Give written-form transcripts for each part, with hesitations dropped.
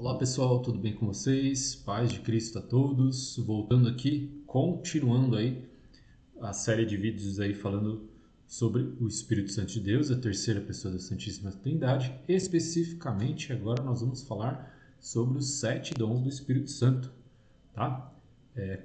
Olá pessoal, tudo bem com vocês? Paz de Cristo a todos. Voltando aqui, continuando aí a série de vídeos aí falando sobre o Espírito Santo de Deus, a terceira pessoa da Santíssima Trindade. Especificamente, agora nós vamos falar sobre os 7 dons do Espírito Santo, tá?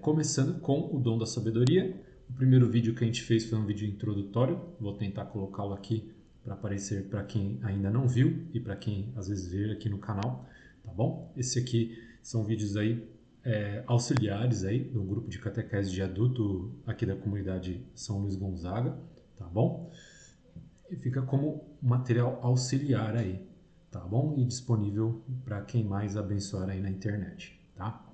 Começando com o dom da sabedoria. O primeiro vídeo que a gente fez foi um vídeo introdutório. Vou tentar colocá-lo aqui para aparecer para quem ainda não viu e para quem às vezes vê aqui no canal. Tá bom? Esse aqui são vídeos aí auxiliares aí do grupo de catequese de adulto aqui da comunidade São Luís Gonzaga, tá bom? E fica como material auxiliar aí, tá bom? E disponível para quem mais abençoar aí na internet, tá?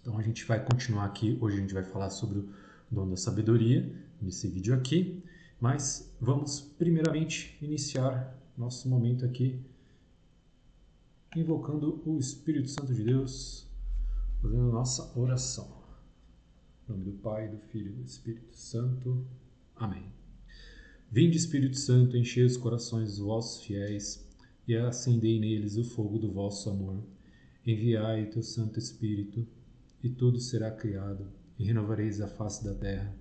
Então a gente vai continuar aqui, hoje a gente vai falar sobre o dom da sabedoria nesse vídeo aqui, mas vamos primeiramente iniciar nosso momento aqui invocando o Espírito Santo de Deus, fazendo nossa oração. Em nome do Pai, do Filho e do Espírito Santo. Amém. Vinde, Espírito Santo, enchei os corações dos vossos fiéis e acendei neles o fogo do vosso amor. Enviai o teu Santo Espírito e tudo será criado e renovareis a face da terra.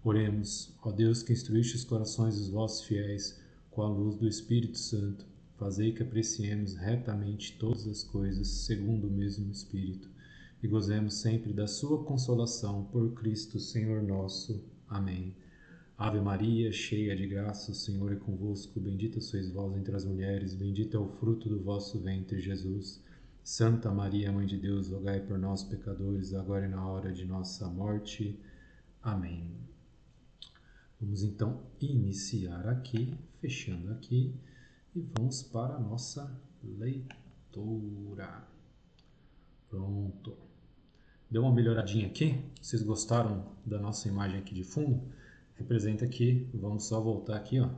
Oremos, ó Deus que instruíste os corações dos vossos fiéis com a luz do Espírito Santo. Fazei que apreciemos retamente todas as coisas segundo o mesmo Espírito e gozemos sempre da sua consolação por Cristo Senhor nosso. Amém. Ave Maria, cheia de graça, o Senhor é convosco. Bendita sois vós entre as mulheres, bendito é o fruto do vosso ventre, Jesus. Santa Maria, Mãe de Deus, rogai por nós, pecadores, agora e na hora de nossa morte. Amém. Vamos então iniciar aqui, fechando aqui, e vamos para a nossa leitura. Pronto. Deu uma melhoradinha aqui? Vocês gostaram da nossa imagem aqui de fundo? Representa aqui, vamos só voltar aqui, ó.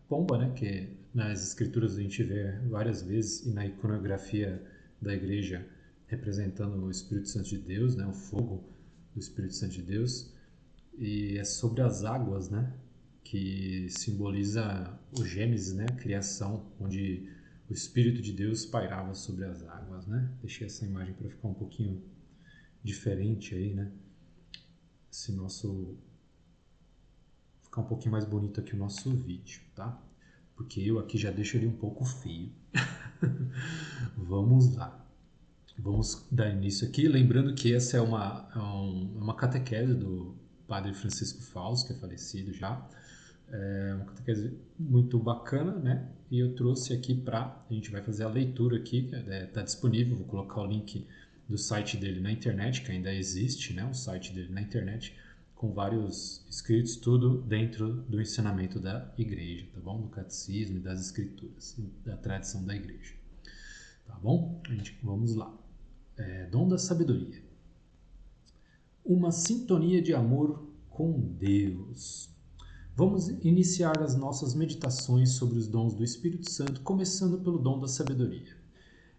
Pomba, né? Que nas escrituras a gente vê várias vezes e na iconografia da igreja representando o Espírito Santo de Deus, né? O fogo do Espírito Santo de Deus. E é sobre as águas, né? Que simboliza o Gênesis, né? A criação, onde o Espírito de Deus pairava sobre as águas, né? Deixei essa imagem para ficar um pouquinho diferente aí, né? Esse nosso... ficar um pouquinho mais bonito aqui o nosso vídeo, tá? Porque eu aqui já deixo ele um pouco feio. Vamos lá. Vamos dar início aqui, lembrando que essa é uma catequese do Padre Francisco Fausto, que é falecido já. É uma catequese muito bacana, né? E eu trouxe aqui a gente vai fazer a leitura aqui, está disponível, vou colocar o link do site dele na internet, que ainda existe, né? O site dele na internet, com vários escritos, tudo dentro do ensinamento da igreja, tá bom? Do catecismo e das escrituras, da tradição da igreja. Tá bom? Vamos lá. Dom da sabedoria. Uma sintonia de amor com Deus. Vamos iniciar as nossas meditações sobre os dons do Espírito Santo, começando pelo dom da sabedoria.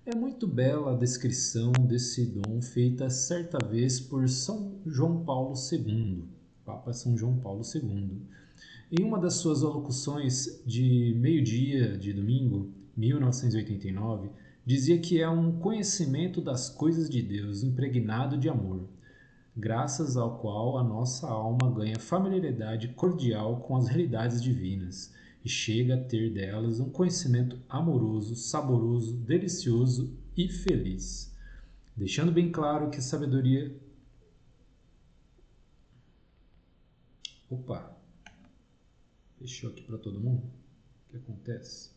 É muito bela a descrição desse dom feita certa vez por São João Paulo II, Papa São João Paulo II. Em uma das suas alocuções de meio-dia de domingo, 1989, dizia que é um conhecimento das coisas de Deus impregnado de amor, graças ao qual a nossa alma ganha familiaridade cordial com as realidades divinas e chega a ter delas um conhecimento amoroso, saboroso, delicioso e feliz, deixando bem claro que a sabedoria... Opa! Fechou aqui para todo mundo? O que acontece?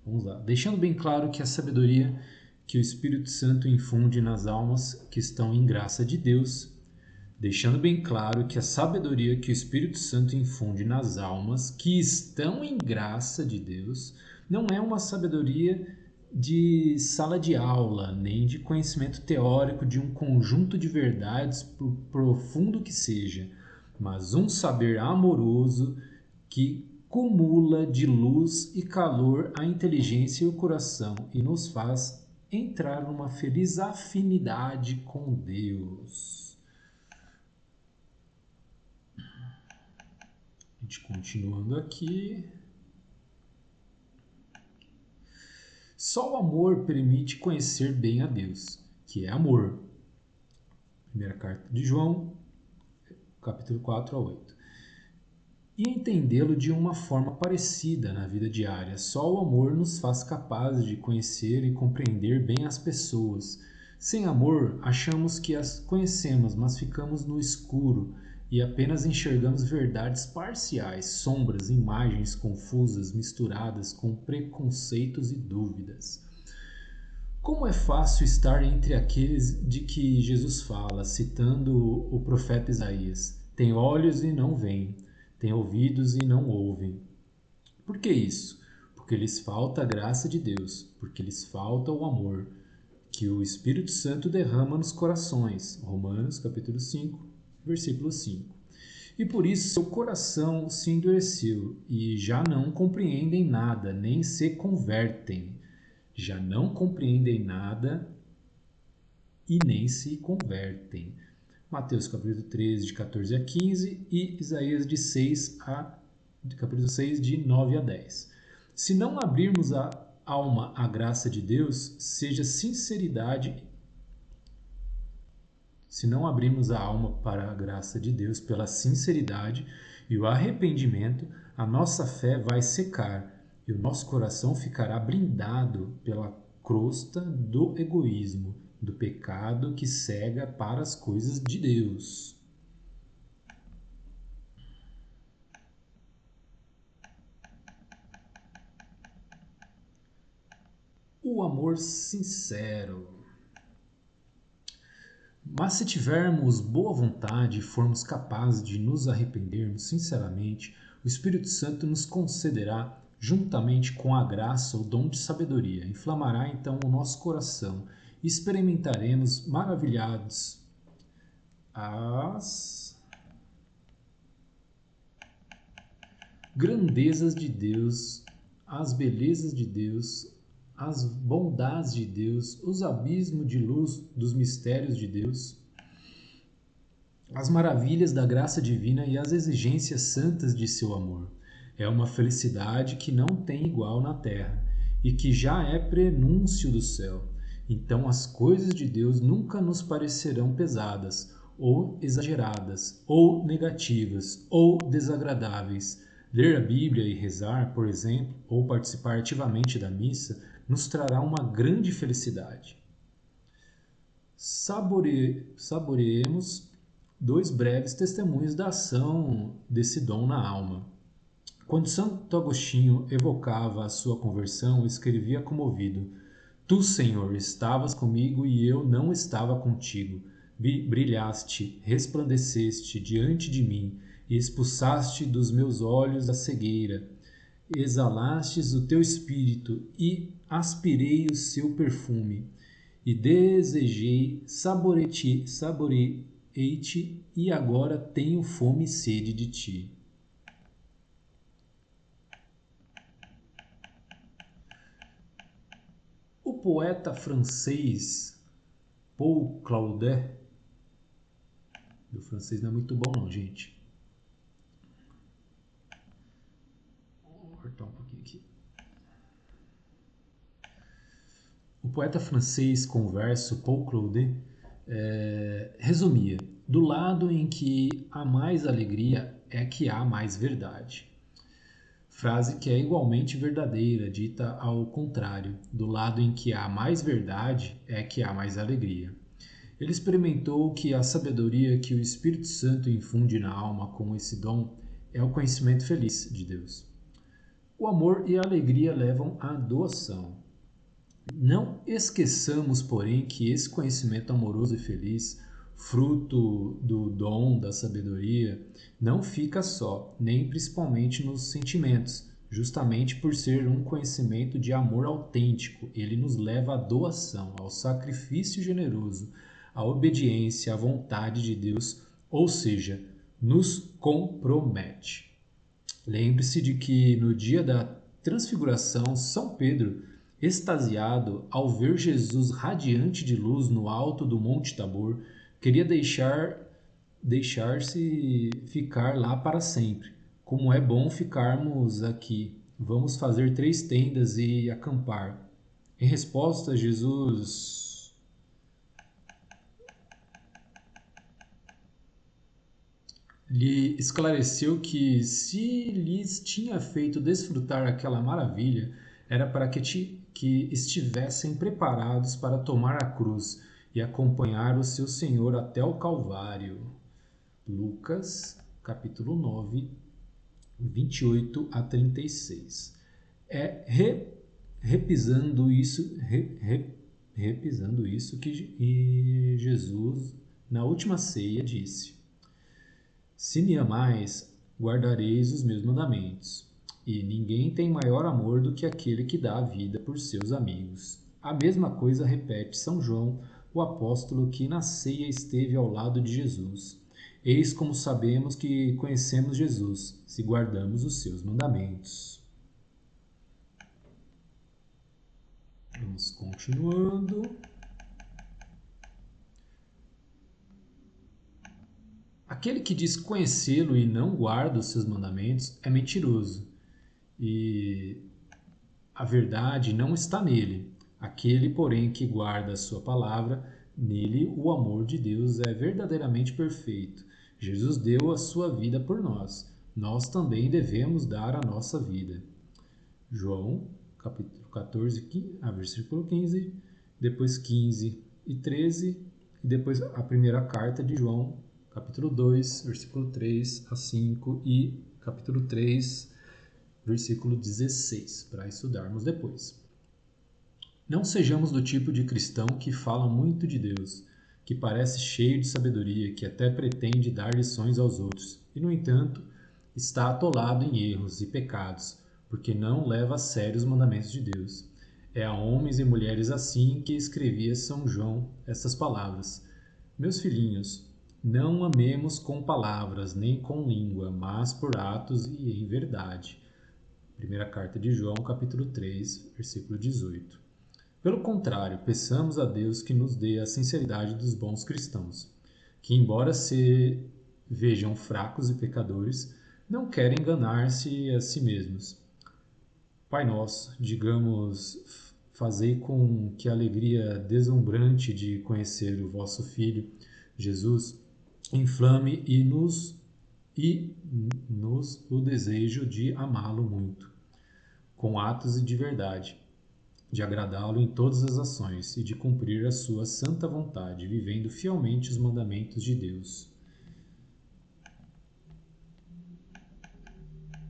Vamos lá. Deixando bem claro que a sabedoria que o Espírito Santo infunde nas almas que estão em graça de Deus, deixando bem claro que a sabedoria que o Espírito Santo infunde nas almas que estão em graça de Deus não é uma sabedoria de sala de aula, nem de conhecimento teórico de um conjunto de verdades, por profundo que seja, mas um saber amoroso que cumula de luz e calor a inteligência e o coração e nos faz entrar numa feliz afinidade com Deus. A gente continuando aqui. Só o amor permite conhecer bem a Deus, que é amor. Primeira carta de João, capítulo 4 a 8. E entendê-lo de uma forma parecida na vida diária. Só o amor nos faz capazes de conhecer e compreender bem as pessoas. Sem amor, achamos que as conhecemos, mas ficamos no escuro e apenas enxergamos verdades parciais, sombras, imagens confusas, misturadas com preconceitos e dúvidas. Como é fácil estar entre aqueles de que Jesus fala, citando o profeta Isaías: tem olhos e não veem, tem ouvidos e não ouvem. Por que isso? Porque lhes falta a graça de Deus, porque lhes falta o amor que o Espírito Santo derrama nos corações. Romanos capítulo 5, versículo 5. E por isso seu coração se endureceu e já não compreendem nada, nem se convertem. Já não compreendem nada e nem se convertem. Mateus capítulo 13, de 14 a 15 e Isaías capítulo 6, de 9 a 10. Se não abrirmos a alma à graça de Deus, se não abrirmos a alma para a graça de Deus pela sinceridade e o arrependimento, a nossa fé vai secar e o nosso coração ficará blindado pela crosta do egoísmo, do pecado que cega para as coisas de Deus. O amor sincero. Mas se tivermos boa vontade e formos capazes de nos arrependermos sinceramente, o Espírito Santo nos concederá, juntamente com a graça, o dom de sabedoria. Inflamará então o nosso coração e experimentaremos maravilhados as grandezas de Deus, as belezas de Deus, as bondades de Deus, os abismos de luz dos mistérios de Deus, as maravilhas da graça divina e as exigências santas de seu amor. É uma felicidade que não tem igual na terra e que já é prenúncio do céu. Então as coisas de Deus nunca nos parecerão pesadas, ou exageradas, ou negativas, ou desagradáveis. Ler a Bíblia e rezar, por exemplo, ou participar ativamente da missa, nos trará uma grande felicidade. Saboreemos dois breves testemunhos da ação desse dom na alma. Quando Santo Agostinho evocava a sua conversão, escrevia comovido: Tu, Senhor, estavas comigo e eu não estava contigo. Brilhaste, resplandeceste diante de mim e expulsaste dos meus olhos a cegueira. Exalastes o teu espírito e aspirei o seu perfume. E desejei, saboreei-te e agora tenho fome e sede de ti. O poeta francês Paul Claudel, meu francês não é muito bom não, gente. Vou cortar um pouquinho aqui. O poeta francês converso Paul Claudel resumia: do lado em que há mais alegria é que há mais verdade. Frase que é igualmente verdadeira, dita ao contrário: do lado em que há mais verdade é que há mais alegria. Ele experimentou que a sabedoria que o Espírito Santo infunde na alma com esse dom é o conhecimento feliz de Deus. O amor e a alegria levam à doação. Não esqueçamos, porém, que esse conhecimento amoroso e feliz, fruto do dom da sabedoria, não fica só, nem principalmente nos sentimentos. Justamente por ser um conhecimento de amor autêntico, ele nos leva à doação, ao sacrifício generoso, à obediência à vontade de Deus, ou seja, nos compromete. Lembre-se de que no dia da transfiguração, São Pedro, extasiado ao ver Jesus radiante de luz no alto do Monte Tabor, queria deixar-se ficar lá para sempre. Como é bom ficarmos aqui. Vamos fazer 3 tendas e acampar. Em resposta, Jesus lhe esclareceu que se lhes tinha feito desfrutar aquela maravilha, era para que estivessem preparados para tomar a cruz e acompanhar o seu Senhor até o Calvário. Lucas, capítulo 9, 28 a 36. É repisando isso que Jesus, na última ceia, disse: Se me amais, guardareis os meus mandamentos. E ninguém tem maior amor do que aquele que dá a vida por seus amigos. A mesma coisa repete São João, o apóstolo que na ceia esteve ao lado de Jesus. Eis como sabemos que conhecemos Jesus, se guardamos os seus mandamentos. Vamos continuando. Aquele que diz conhecê-lo e não guarda os seus mandamentos é mentiroso, e a verdade não está nele. Aquele, porém, que guarda a sua palavra, nele o amor de Deus é verdadeiramente perfeito. Jesus deu a sua vida por nós. Nós também devemos dar a nossa vida. João, capítulo 14, versículo 15, depois 15 e 13, e depois a primeira carta de João, capítulo 2, versículo 3 a 5 e capítulo 3, versículo 16, para estudarmos depois. Não sejamos do tipo de cristão que fala muito de Deus, que parece cheio de sabedoria, que até pretende dar lições aos outros, e, no entanto, está atolado em erros e pecados, porque não leva a sério os mandamentos de Deus. É a homens e mulheres assim que escrevia São João estas palavras: Meus filhinhos, não amemos com palavras nem com língua, mas por atos e em verdade. Primeira carta de João, capítulo 3, versículo 18. Pelo contrário, peçamos a Deus que nos dê a sinceridade dos bons cristãos, que, embora se vejam fracos e pecadores, não querem enganar-se a si mesmos. Pai nosso, digamos, fazei com que a alegria deslumbrante de conhecer o vosso Filho, Jesus, inflame nos o desejo de amá-lo muito, com atos de verdade, de agradá-lo em todas as ações e de cumprir a sua santa vontade, vivendo fielmente os mandamentos de Deus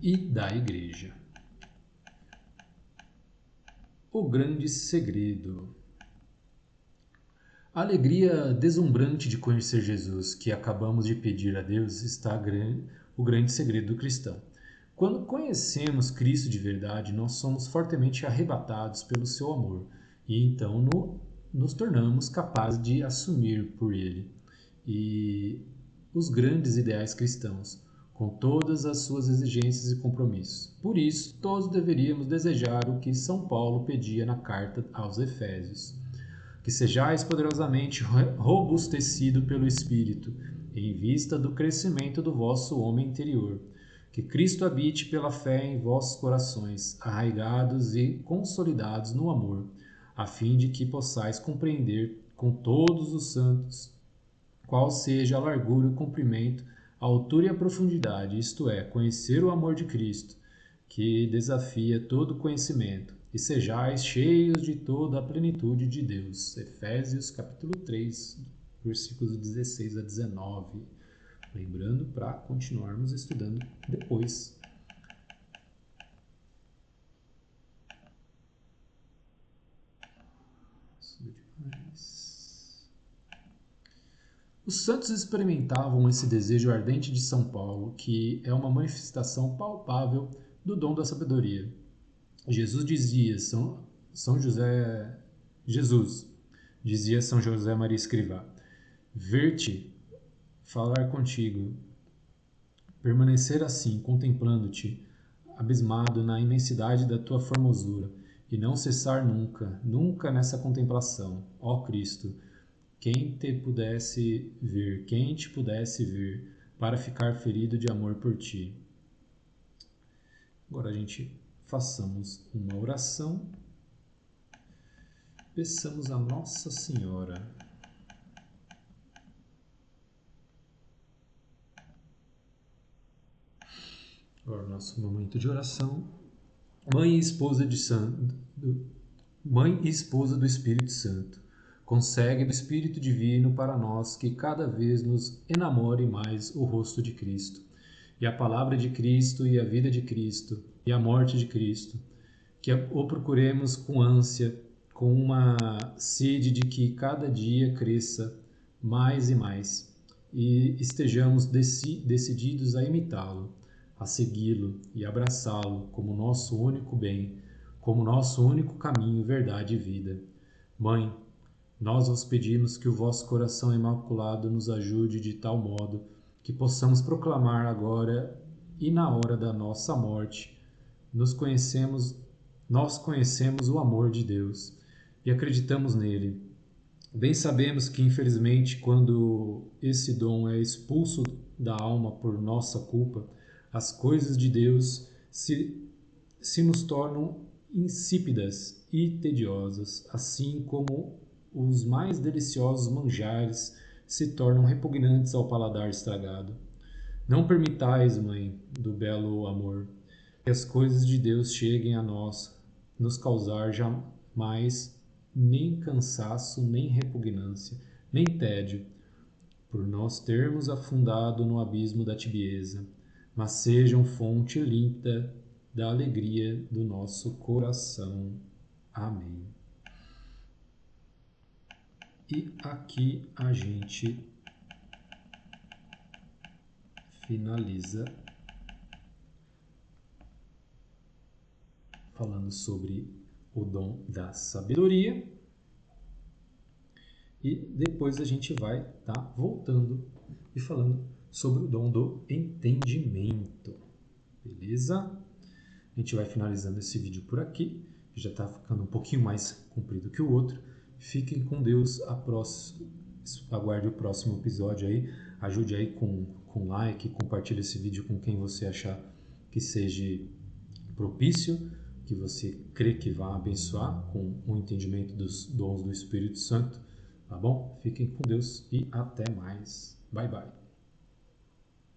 e da Igreja. O grande segredo. A alegria deslumbrante de conhecer Jesus, que acabamos de pedir a Deus, está o grande segredo do cristão. Quando conhecemos Cristo de verdade, nós somos fortemente arrebatados pelo seu amor e então nos tornamos capazes de assumir por ele e os grandes ideais cristãos, com todas as suas exigências e compromissos. Por isso, todos deveríamos desejar o que São Paulo pedia na carta aos Efésios: que sejais poderosamente robustecido pelo Espírito, em vista do crescimento do vosso homem interior, que Cristo habite pela fé em vossos corações, arraigados e consolidados no amor, a fim de que possais compreender com todos os santos qual seja a largura e o comprimento, a altura e a profundidade, isto é, conhecer o amor de Cristo, que desafia todo conhecimento, e sejais cheios de toda a plenitude de Deus. Efésios capítulo 3, versículos 16 a 19. Lembrando para continuarmos estudando depois. Os santos experimentavam esse desejo ardente de São Paulo, que é uma manifestação palpável do dom da sabedoria. Jesus dizia, São José Maria Escrivá: ver-te, falar contigo, permanecer assim, contemplando-te, abismado na imensidade da tua formosura, e não cessar nunca, nunca nessa contemplação, ó Cristo, quem te pudesse ver, para ficar ferido de amor por ti. Agora a gente façamos uma oração. peçamos a Nossa Senhora. Agora o nosso momento de oração. Mãe e esposa Mãe e esposa do Espírito Santo, consegue do Espírito Divino para nós que cada vez nos enamore mais o rosto de Cristo, e a palavra de Cristo, e a vida de Cristo, e a morte de Cristo, que o procuremos com ânsia, com uma sede de que cada dia cresça mais e mais, e estejamos decididos a imitá-lo, a segui-lo e abraçá-lo como nosso único bem, como nosso único caminho, verdade e vida. Mãe, nós vos pedimos que o vosso coração imaculado nos ajude de tal modo que possamos proclamar agora e na hora da nossa morte, nós conhecemos o amor de Deus e acreditamos nele. Bem sabemos que, infelizmente, quando esse dom é expulso da alma por nossa culpa, as coisas de Deus se nos tornam insípidas e tediosas, assim como os mais deliciosos manjares se tornam repugnantes ao paladar estragado. Não permitais, Mãe do belo amor, que as coisas de Deus cheguem a nós, nos causar jamais nem cansaço, nem repugnância, nem tédio, por nós termos afundado no abismo da tibieza, mas sejam fonte límpida da alegria do nosso coração. Amém. E aqui a gente finaliza falando sobre o dom da sabedoria. E depois a gente vai estar voltando e falando sobre o dom do entendimento. Beleza? A gente vai finalizando esse vídeo por aqui. Já está ficando um pouquinho mais comprido que o outro. Fiquem com Deus. Aguarde o próximo episódio aí. Ajude aí com like. Compartilhe esse vídeo com quem você achar que seja propício, que você crê que vai abençoar com o entendimento dos dons do Espírito Santo. Tá bom? Fiquem com Deus e até mais. Bye, bye.